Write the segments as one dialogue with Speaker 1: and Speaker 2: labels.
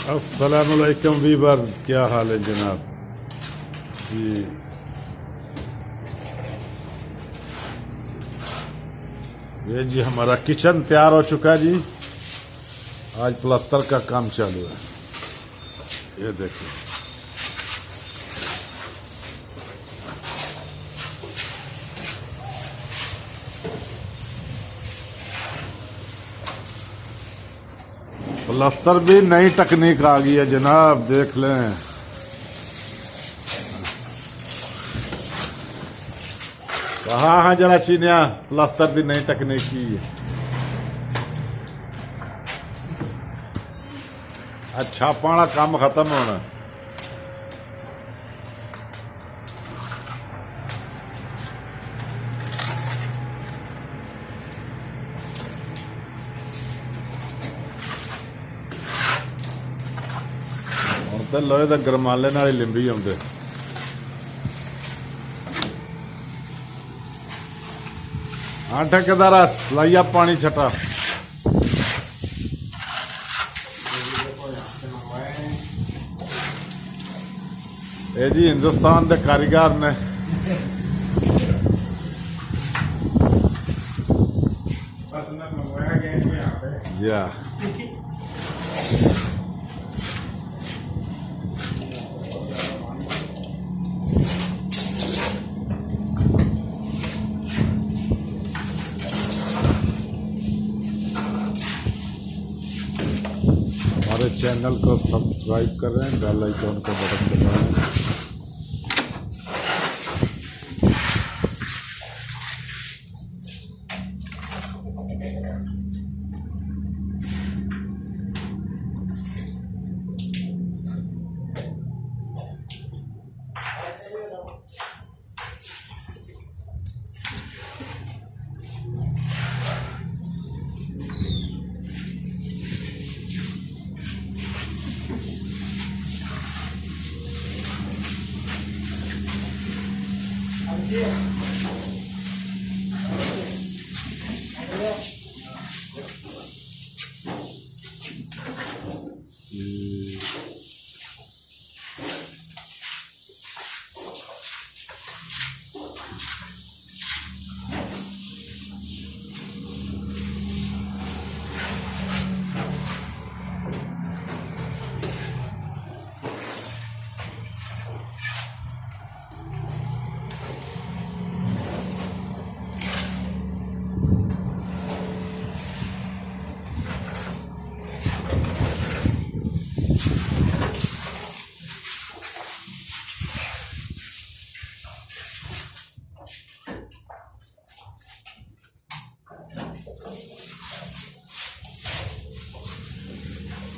Speaker 1: अस्सलामुअलैकुम वीवर, क्या हाल है जनाब जी। ये जी हमारा किचन तैयार हो चुका है जी। आज प्लास्टर का काम चालू है, ये देखिए। प्लास्टर भी नई तकनीक आ गई है जनाब, देख लें। कहाँ है जरा चीनिया, प्लास्टर की नई तकनीक की है। अच्छा पाना काम खत्म होना। ਹੁਣ ਤਾਂ ਲੋਹੇ ਦਾ ਗਰਮਾਲੇ ਨਾਲ ਹੀ ਲਿੰਬੀ ਆਉਂਦੇ। हाँ ठेकेदार, लाइया पानी छटा। ये जी हिंदुस्तान के कारीगर ने जी हाँ। हमारे चैनल को सब्सक्राइब करें, बेल आइकन का बटन दबाएं।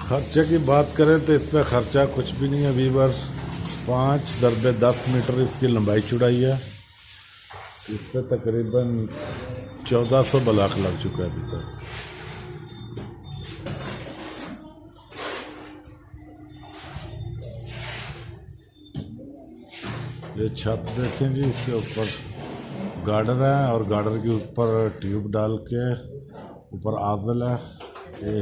Speaker 1: खर्चे की बात करें तो इस पर ख़र्चा कुछ भी नहीं है वीवर। 5x10 मीटर इसकी लंबाई चौड़ाई है। इस पर तकरीबन 1400 ब्लॉक लग चुका है अभी तक। ये छत देखेंगे, इसके ऊपर गार्डर है और गार्डर के ऊपर ट्यूब डाल के ऊपर आजल है। ये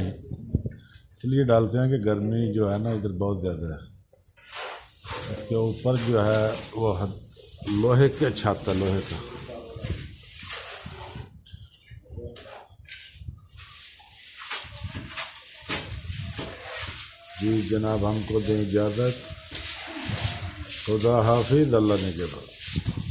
Speaker 1: इसलिए डालते हैं कि गर्मी जो है ना इधर बहुत ज़्यादा है। इसके ऊपर जो है वो लोहे के छत है, लोहे का। जी जनाब, हमको दें इजाज़त। खुदा हाफिज़, अल्लाह ने के बाद।